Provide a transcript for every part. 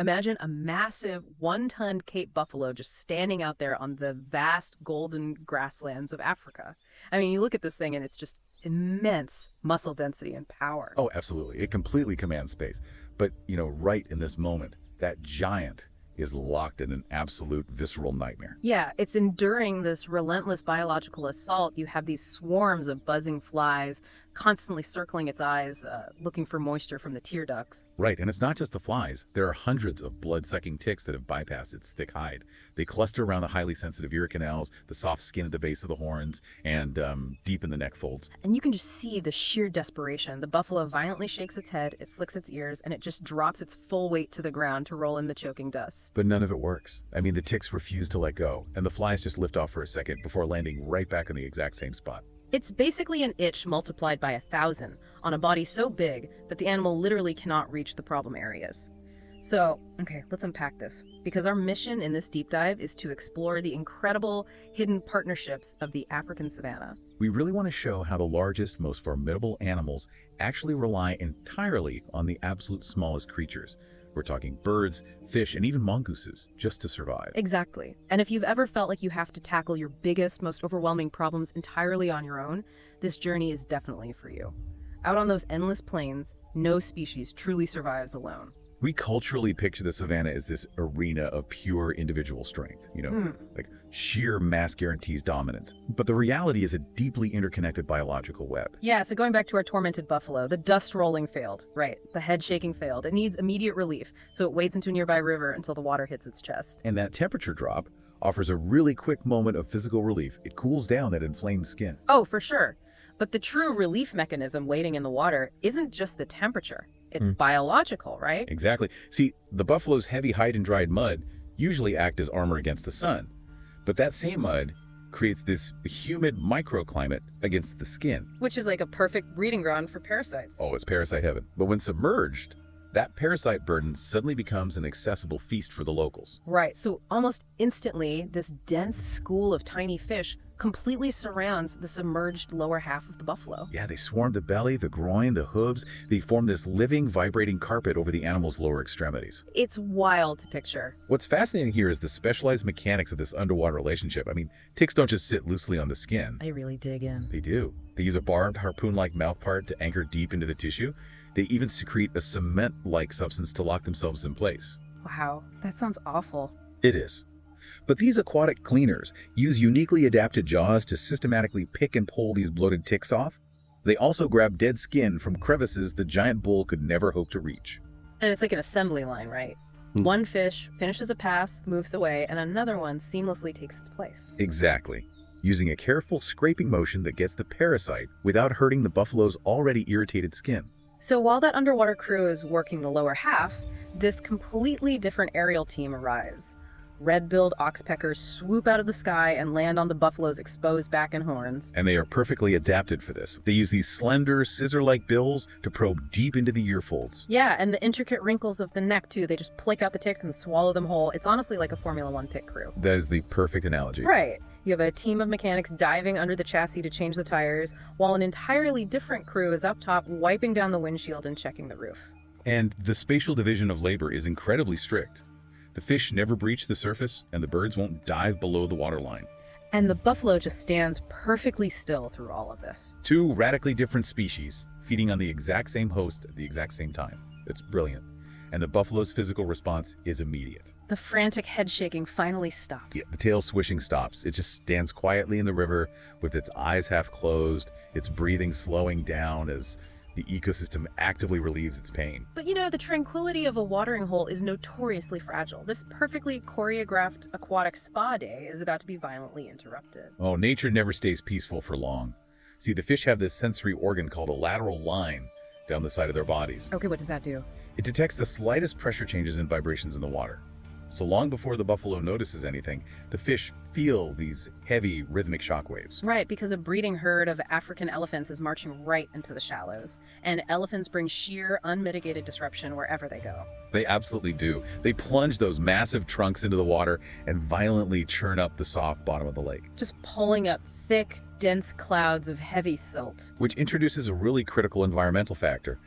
Imagine a massive 1-ton Cape buffalo just standing out there on the vast golden grasslands of Africa. I mean, you look at this thing and it's just immense muscle density and power. Oh, absolutely. It completely commands space. But, right in this moment, that giant is locked in an absolute visceral nightmare. Yeah, it's enduring this relentless biological assault. You have these swarms of buzzing flies constantly circling its eyes, looking for moisture from the tear ducts. Right, and it's not just the flies. There are hundreds of blood-sucking ticks that have bypassed its thick hide. They cluster around the highly sensitive ear canals, the soft skin at the base of the horns, and deep in the neck folds. And you can just see the sheer desperation. The buffalo violently shakes its head, it flicks its ears, and it just drops its full weight to the ground to roll in the choking dust. But none of it works. I mean, the ticks refuse to let go, and the flies just lift off for a second before landing right back in the exact same spot. It's basically an itch multiplied by 1,000 on a body so big that the animal literally cannot reach the problem areas. So, okay, let's unpack this, because our mission in this deep dive is to explore the incredible hidden partnerships of the African savanna. We really want to show how the largest, most formidable animals actually rely entirely on the absolute smallest creatures. We're talking birds, fish, and even mongooses, just to survive. Exactly. And if you've ever felt like you have to tackle your biggest, most overwhelming problems entirely on your own, this journey is definitely for you. Out on those endless plains, no species truly survives alone. We culturally picture the savanna as this arena of pure individual strength, like sheer mass guarantees dominance. But the reality is a deeply interconnected biological web. Yeah, so going back to our tormented buffalo, the dust rolling failed, right? The head shaking failed. It needs immediate relief, so it wades into a nearby river until the water hits its chest. And that temperature drop offers a really quick moment of physical relief. It cools down that inflamed skin. Oh, for sure. But the true relief mechanism waiting in the water isn't just the temperature. It's biological, right? Exactly. See, the buffalo's heavy hide and dried mud usually act as armor against the sun. But that same mud creates this humid microclimate against the skin. Which is like a perfect breeding ground for parasites. Oh, it's parasite heaven. But when submerged, that parasite burden suddenly becomes an accessible feast for the locals. Right, so almost instantly, this dense school of tiny fish completely surrounds the submerged lower half of the buffalo. Yeah, they swarm the belly, the groin, the hooves. They form this living, vibrating carpet over the animal's lower extremities. It's wild to picture. What's fascinating here is the specialized mechanics of this underwater relationship. I mean, ticks don't just sit loosely on the skin. They really dig in. They do. They use a barbed, harpoon-like mouthpart to anchor deep into the tissue. They even secrete a cement-like substance to lock themselves in place. Wow, that sounds awful. It is. But these aquatic cleaners use uniquely adapted jaws to systematically pick and pull these bloated ticks off. They also grab dead skin from crevices the giant bull could never hope to reach. And it's like an assembly line, right? One fish finishes a pass, moves away, and another one seamlessly takes its place. Exactly. Using a careful scraping motion that gets the parasite without hurting the buffalo's already irritated skin. So while that underwater crew is working the lower half, this completely different aerial team arrives. Red-billed Oxpeckers swoop out of the sky and land on the buffalo's exposed back and horns. And they are perfectly adapted for this. They use these slender, scissor-like bills to probe deep into the ear folds. Yeah, and the intricate wrinkles of the neck, too. They just pluck out the ticks and swallow them whole. It's honestly like a Formula One pit crew. That is the perfect analogy. Right. You have a team of mechanics diving under the chassis to change the tires, while an entirely different crew is up top wiping down the windshield and checking the roof. And the spatial division of labor is incredibly strict. The fish never breach the surface, and the birds won't dive below the waterline. And the buffalo just stands perfectly still through all of this. Two radically different species feeding on the exact same host at the exact same time. It's brilliant. And the buffalo's physical response is immediate. The frantic head shaking finally stops. Yeah, the tail swishing stops. It just stands quietly in the river with its eyes half closed, its breathing slowing down as the ecosystem actively relieves its pain. But the tranquility of a watering hole is notoriously fragile. This perfectly choreographed aquatic spa day is about to be violently interrupted. Oh, nature never stays peaceful for long. See, the fish have this sensory organ called a lateral line down the side of their bodies. Okay, what does that do? It detects the slightest pressure changes and vibrations in the water. So long before the buffalo notices anything, the fish feel these heavy rhythmic shockwaves. Right, because a breeding herd of African elephants is marching right into the shallows. And elephants bring sheer, unmitigated disruption wherever they go. They absolutely do. They plunge those massive trunks into the water and violently churn up the soft bottom of the lake. Just pulling up thick, dense clouds of heavy silt. Which introduces a really critical environmental factor,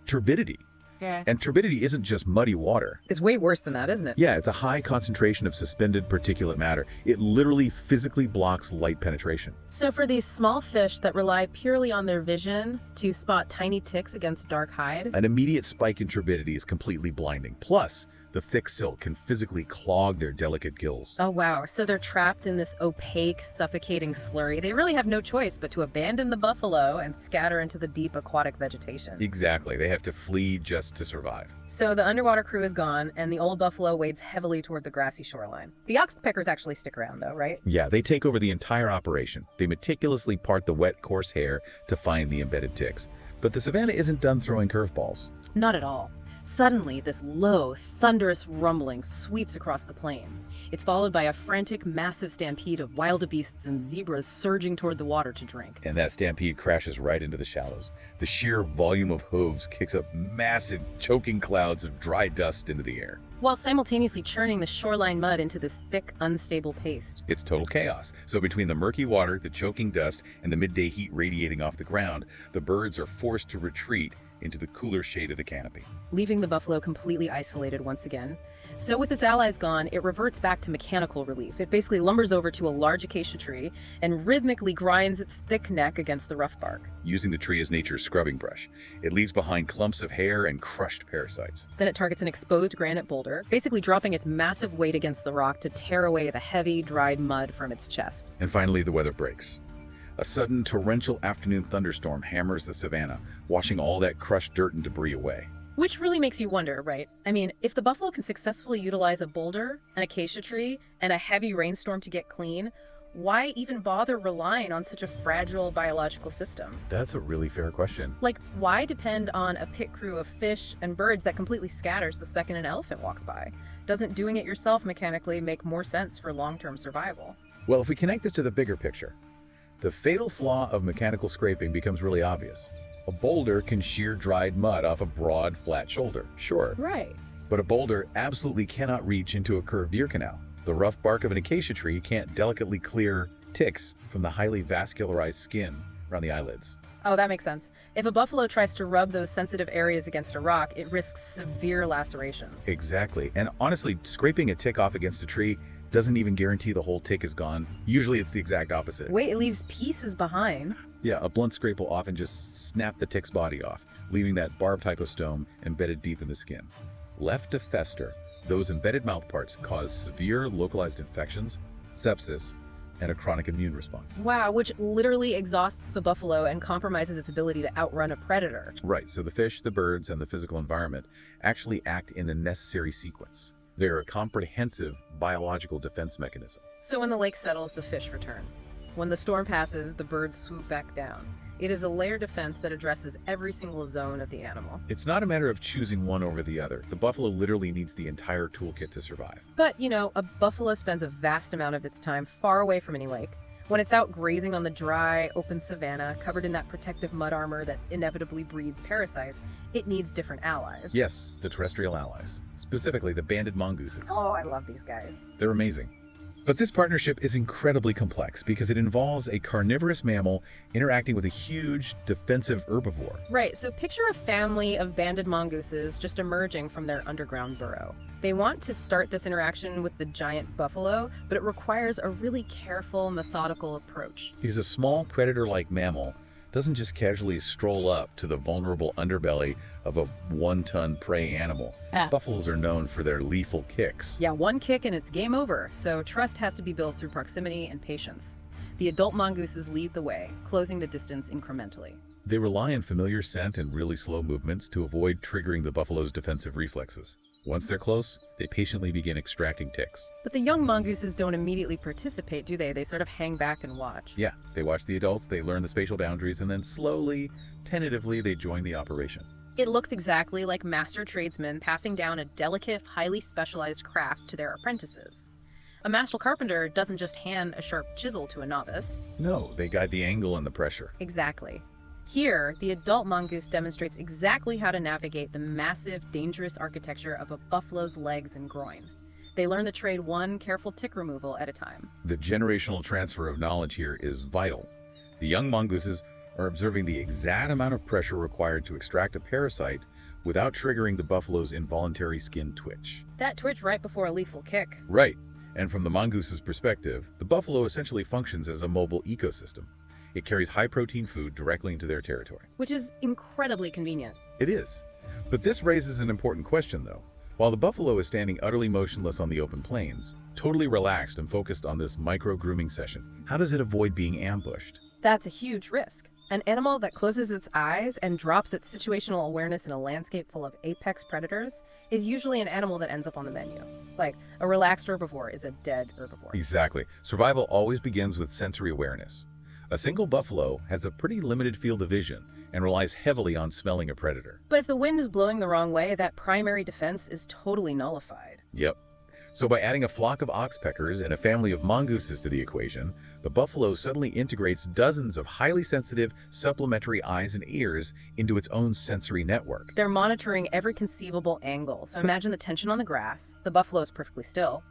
turbidity. Yeah. And turbidity isn't just muddy water. It's way worse than that, isn't it? Yeah, it's a high concentration of suspended particulate matter. It literally physically blocks light penetration. So for these small fish that rely purely on their vision to spot tiny ticks against dark hide, An immediate spike in turbidity is completely blinding. Plus, the thick silk can physically clog their delicate gills. oh wow, so they're trapped in this opaque, suffocating slurry. They really have no choice but to abandon the buffalo and scatter into the deep aquatic vegetation. Exactly. They have to flee just to survive. So the underwater crew is gone, and the old buffalo wades heavily toward the grassy shoreline. The oxpeckers actually stick around though, right? Yeah, they take over the entire operation. They meticulously part the wet, coarse hair to find the embedded ticks. But the savannah isn't done throwing curveballs. Not at all. Suddenly, this low, thunderous rumbling sweeps across the plain. It's followed by a frantic, massive stampede of wildebeests and zebras surging toward the water to drink. And that stampede crashes right into the shallows. The sheer volume of hooves kicks up massive, choking clouds of dry dust into the air. While simultaneously churning the shoreline mud into this thick, unstable paste. It's total chaos. So between the murky water, the choking dust, and the midday heat radiating off the ground, the birds are forced to retreat into the cooler shade of the canopy. Leaving the buffalo completely isolated once again. So with its allies gone, it reverts back to mechanical relief. It basically lumbers over to a large acacia tree and rhythmically grinds its thick neck against the rough bark. Using the tree as nature's scrubbing brush, it leaves behind clumps of hair and crushed parasites. Then it targets an exposed granite boulder, basically dropping its massive weight against the rock to tear away the heavy, dried mud from its chest. And finally, the weather breaks. A sudden torrential afternoon thunderstorm hammers the savannah, washing all that crushed dirt and debris away. Which really makes you wonder, right? I mean, if the buffalo can successfully utilize a boulder, an acacia tree, and a heavy rainstorm to get clean, why even bother relying on such a fragile biological system? That's a really fair question. Like, why depend on a pit crew of fish and birds that completely scatters the second an elephant walks by? Doesn't doing it yourself mechanically make more sense for long-term survival? Well, if we connect this to the bigger picture, the fatal flaw of mechanical scraping becomes really obvious. A boulder can shear dried mud off a broad, flat shoulder, sure. Right. But a boulder absolutely cannot reach into a curved ear canal. The rough bark of an acacia tree can't delicately clear ticks from the highly vascularized skin around the eyelids. Oh, that makes sense. If a buffalo tries to rub those sensitive areas against a rock, it risks severe lacerations. Exactly. And honestly, scraping a tick off against a tree doesn't even guarantee the whole tick is gone. Usually it's the exact opposite. Wait, it leaves pieces behind. Yeah, a blunt scrape will often just snap the tick's body off, leaving that barbed hypostome embedded deep in the skin. Left to fester, those embedded mouthparts cause severe localized infections, sepsis, and a chronic immune response. Wow, which literally exhausts the buffalo and compromises its ability to outrun a predator. Right, so the fish, the birds, and the physical environment actually act in a necessary sequence. They're a comprehensive biological defense mechanism. So when the lake settles, the fish return. When the storm passes, the birds swoop back down. It is a layered defense that addresses every single zone of the animal. It's not a matter of choosing one over the other. The buffalo literally needs the entire toolkit to survive. But, you know, a buffalo spends a vast amount of its time far away from any lake. When it's out grazing on the dry, open savanna, covered in that protective mud armor that inevitably breeds parasites, it needs different allies. Yes, the terrestrial allies. Specifically, the banded mongooses. Oh, I love these guys. They're amazing. But this partnership is incredibly complex because it involves a carnivorous mammal interacting with a huge defensive herbivore. Right, so picture a family of banded mongooses just emerging from their underground burrow. They want to start this interaction with the giant buffalo, but it requires a really careful, methodical approach. Because a small predator-like mammal doesn't just casually stroll up to the vulnerable underbelly of a one-ton prey animal. Buffaloes are known for their lethal kicks. Yeah, one kick and it's game over, so trust has to be built through proximity and patience. The adult mongooses lead the way, closing the distance incrementally. They rely on familiar scent and really slow movements to avoid triggering the buffalo's defensive reflexes. Once they're close, they patiently begin extracting ticks. But the young mongooses don't immediately participate, do they? They sort of hang back and watch. Yeah, they watch the adults, they learn the spatial boundaries, and then slowly, tentatively, they join the operation. It looks exactly like master tradesmen passing down a delicate, highly specialized craft to their apprentices. A master carpenter doesn't just hand a sharp chisel to a novice. No, they guide the angle and the pressure. Exactly. Here, the adult mongoose demonstrates exactly how to navigate the massive, dangerous architecture of a buffalo's legs and groin. They learn the trade one careful tick removal at a time. The generational transfer of knowledge here is vital. The young mongooses are observing the exact amount of pressure required to extract a parasite without triggering the buffalo's involuntary skin twitch. That twitch right before a lethal kick. Right. And from the mongoose's perspective, the buffalo essentially functions as a mobile ecosystem. It carries high-protein food directly into their territory. Which is incredibly convenient. It is. But this raises an important question, though. While the buffalo is standing utterly motionless on the open plains, totally relaxed and focused on this micro-grooming session, how does it avoid being ambushed? That's a huge risk. An animal that closes its eyes and drops its situational awareness in a landscape full of apex predators is usually an animal that ends up on the menu. Like, a relaxed herbivore is a dead herbivore. Exactly. Survival always begins with sensory awareness. A single buffalo has a pretty limited field of vision and relies heavily on smelling a predator. But if the wind is blowing the wrong way, that primary defense is totally nullified. Yep. So by adding a flock of oxpeckers and a family of mongooses to the equation, the buffalo suddenly integrates dozens of highly sensitive supplementary eyes and ears into its own sensory network. They're monitoring every conceivable angle. So imagine the tension on the grass. The buffalo is perfectly still.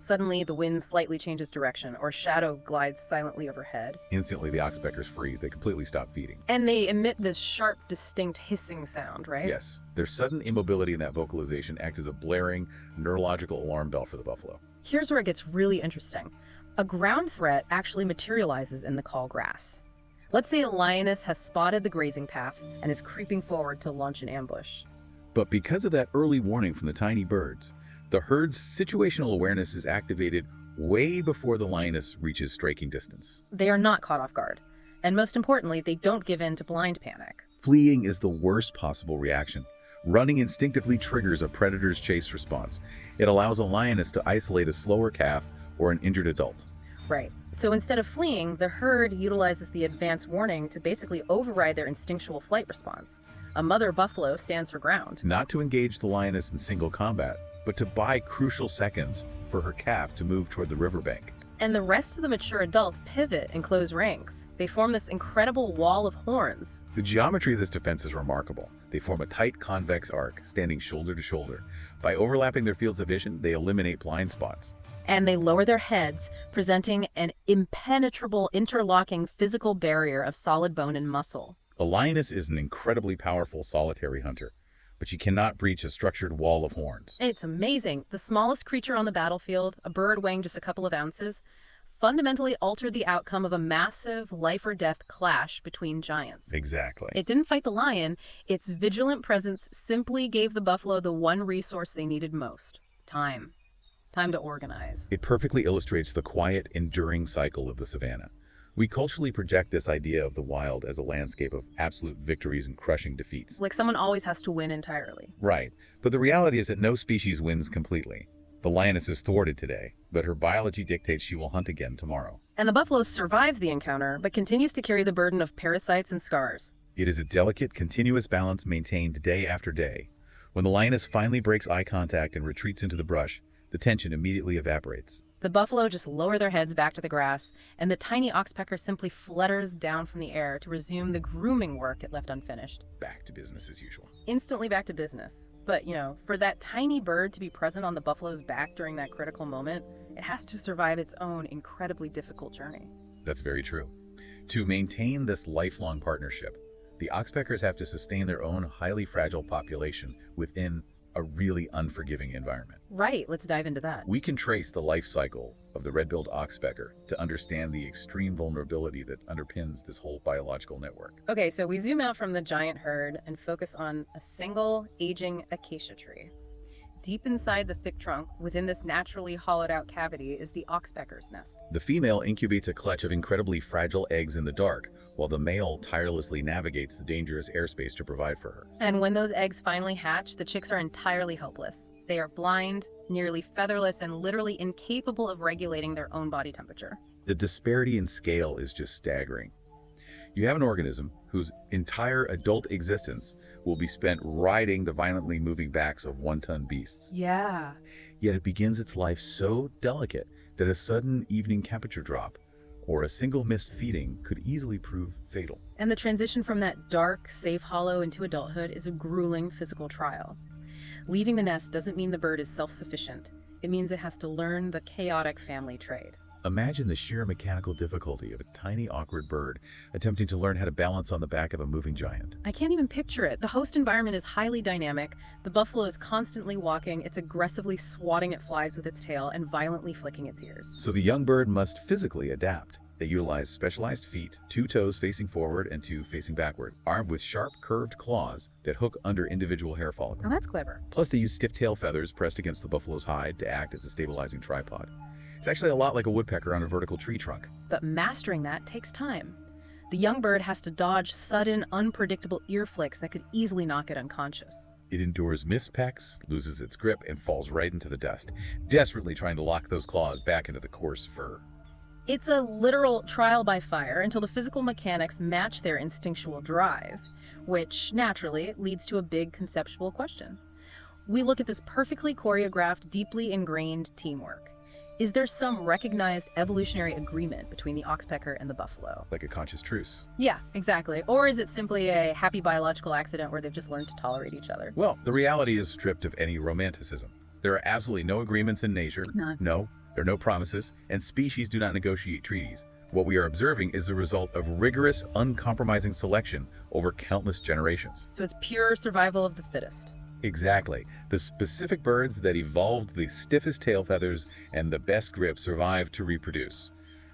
Suddenly, the wind slightly changes direction, or shadow glides silently overhead. Instantly, the oxpeckers freeze. They completely stop feeding. And they emit this sharp, distinct hissing sound, right? Yes. Their sudden immobility in that vocalization act as a blaring, neurological alarm bell for the buffalo. Here's where it gets really interesting. A ground threat actually materializes in the tall grass. Let's say a lioness has spotted the grazing path and is creeping forward to launch an ambush. But because of that early warning from the tiny birds, the herd's situational awareness is activated way before the lioness reaches striking distance. They are not caught off guard. And most importantly, they don't give in to blind panic. Fleeing is the worst possible reaction. Running instinctively triggers a predator's chase response. It allows a lioness to isolate a slower calf or an injured adult. Right. So instead of fleeing, the herd utilizes the advance warning to basically override their instinctual flight response. A mother buffalo stands her ground. Not to engage the lioness in single combat, but to buy crucial seconds for her calf to move toward the riverbank. And the rest of the mature adults pivot and close ranks. They form this incredible wall of horns. The geometry of this defense is remarkable. They form a tight convex arc, standing shoulder to shoulder. By overlapping their fields of vision, they eliminate blind spots. And they lower their heads, presenting an impenetrable, interlocking physical barrier of solid bone and muscle. A lioness is an incredibly powerful solitary hunter, but she cannot breach a structured wall of horns. It's amazing. The smallest creature on the battlefield, a bird weighing just a couple of ounces, fundamentally altered the outcome of a massive life-or-death clash between giants. Exactly. It didn't fight the lion. Its vigilant presence simply gave the buffalo the one resource they needed most: time. Time to organize. It perfectly illustrates the quiet, enduring cycle of the savanna. We culturally project this idea of the wild as a landscape of absolute victories and crushing defeats. Like someone always has to win entirely. Right, but the reality is that no species wins completely. The lioness is thwarted today, but her biology dictates she will hunt again tomorrow. And the buffalo survives the encounter, but continues to carry the burden of parasites and scars. It is a delicate, continuous balance maintained day after day. When the lioness finally breaks eye contact and retreats into the brush, the tension immediately evaporates. The buffalo just lower their heads back to the grass, and the tiny oxpecker simply flutters down from the air to resume the grooming work it left unfinished. Back to business as usual. Instantly back to business. But, for that tiny bird to be present on the buffalo's back during that critical moment, it has to survive its own incredibly difficult journey. That's very true. To maintain this lifelong partnership, the oxpeckers have to sustain their own highly fragile population within a really unforgiving environment. Right, let's dive into that. We can trace the life cycle of the red-billed oxpecker to understand the extreme vulnerability that underpins this whole biological network. Okay, so we zoom out from the giant herd and focus on a single aging acacia tree. Deep inside the thick trunk, within this naturally hollowed out cavity, is the oxpecker's nest. The female incubates a clutch of incredibly fragile eggs in the dark, while the male tirelessly navigates the dangerous airspace to provide for her. And when those eggs finally hatch, the chicks are entirely helpless. They are blind, nearly featherless, and literally incapable of regulating their own body temperature. The disparity in scale is just staggering. You have an organism whose entire adult existence will be spent riding the violently moving backs of one-ton beasts. Yeah. Yet it begins its life so delicate that a sudden evening temperature drop or a single missed feeding could easily prove fatal. And the transition from that dark, safe hollow into adulthood is a grueling physical trial. Leaving the nest doesn't mean the bird is self-sufficient. It means it has to learn the chaotic family trade. Imagine the sheer mechanical difficulty of a tiny, awkward bird attempting to learn how to balance on the back of a moving giant. I can't even picture it. The host environment is highly dynamic. The buffalo is constantly walking. It's aggressively swatting at flies with its tail and violently flicking its ears. So the young bird must physically adapt. They utilize specialized feet, 2 toes facing forward and 2 facing backward, armed with sharp, curved claws that hook under individual hair follicles. Oh, that's clever. Plus, they use stiff tail feathers pressed against the buffalo's hide to act as a stabilizing tripod. It's actually a lot like a woodpecker on a vertical tree trunk. But mastering that takes time. The young bird has to dodge sudden, unpredictable ear flicks that could easily knock it unconscious. It endures missed pecks, loses its grip, and falls right into the dust, desperately trying to lock those claws back into the coarse fur. It's a literal trial by fire until the physical mechanics match their instinctual drive, which naturally leads to a big conceptual question. We look at this perfectly choreographed, deeply ingrained teamwork. Is there some recognized evolutionary agreement between the oxpecker and the buffalo? Like a conscious truce. Yeah, exactly. Or is it simply a happy biological accident where they've just learned to tolerate each other? Well, the reality is stripped of any romanticism. There are absolutely no agreements in nature. None. No, there are no promises, and species do not negotiate treaties. What we are observing is the result of rigorous, uncompromising selection over countless generations. So it's pure survival of the fittest. Exactly. The specific birds that evolved the stiffest tail feathers and the best grip survived to reproduce.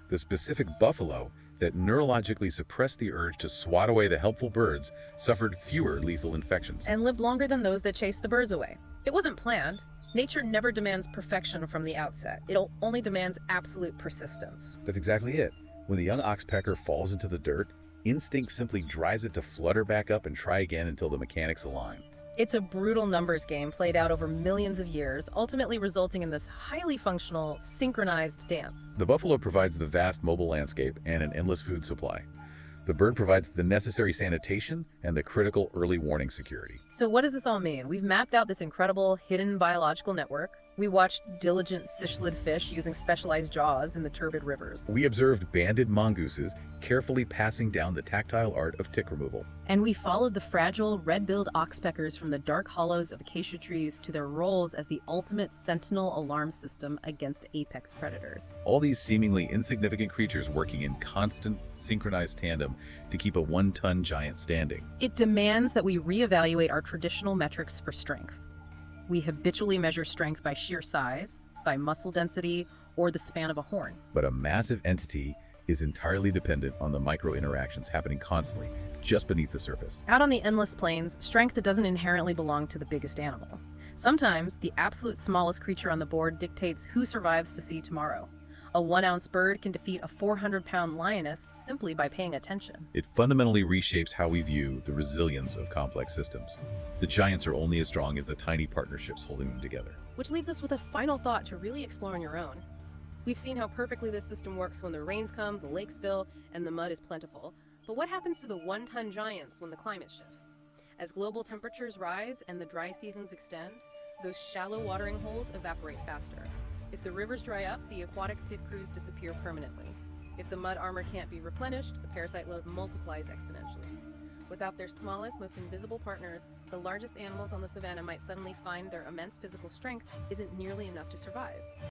The specific buffalo that neurologically suppressed the urge to swat away the helpful birds suffered fewer lethal infections. And lived longer than those that chased the birds away. It wasn't planned. Nature never demands perfection from the outset. It only demands absolute persistence. That's exactly it. When the young oxpecker falls into the dirt, instinct simply drives it to flutter back up and try again until the mechanics align. It's a brutal numbers game played out over millions of years, ultimately resulting in this highly functional, synchronized dance. The buffalo provides the vast mobile landscape and an endless food supply. The bird provides the necessary sanitation and the critical early warning security. So what does this all mean? We've mapped out this incredible hidden biological network. We watched diligent cichlid fish using specialized jaws in the turbid rivers. We observed banded mongooses carefully passing down the tactile art of tick removal. And we followed the fragile red-billed oxpeckers from the dark hollows of acacia trees to their roles as the ultimate sentinel alarm system against apex predators. All these seemingly insignificant creatures working in constant, synchronized tandem to keep a 1-ton giant standing. It demands that we reevaluate our traditional metrics for strength. We habitually measure strength by sheer size, by muscle density, or the span of a horn. But a massive entity is entirely dependent on the micro-interactions happening constantly, just beneath the surface. Out on the endless plains, strength doesn't inherently belong to the biggest animal. Sometimes, the absolute smallest creature on the board dictates who survives to see tomorrow. A 1-ounce bird can defeat a 400-pound lioness simply by paying attention. It fundamentally reshapes how we view the resilience of complex systems. The giants are only as strong as the tiny partnerships holding them together. Which leaves us with a final thought to really explore on your own. We've seen how perfectly this system works when the rains come, the lakes fill, and the mud is plentiful. But what happens to the 1-ton giants when the climate shifts? As global temperatures rise and the dry seasons extend, those shallow watering holes evaporate faster. If the rivers dry up, the aquatic pit crews disappear permanently. If the mud armor can't be replenished, the parasite load multiplies exponentially. Without their smallest, most invisible partners, the largest animals on the savanna might suddenly find their immense physical strength isn't nearly enough to survive.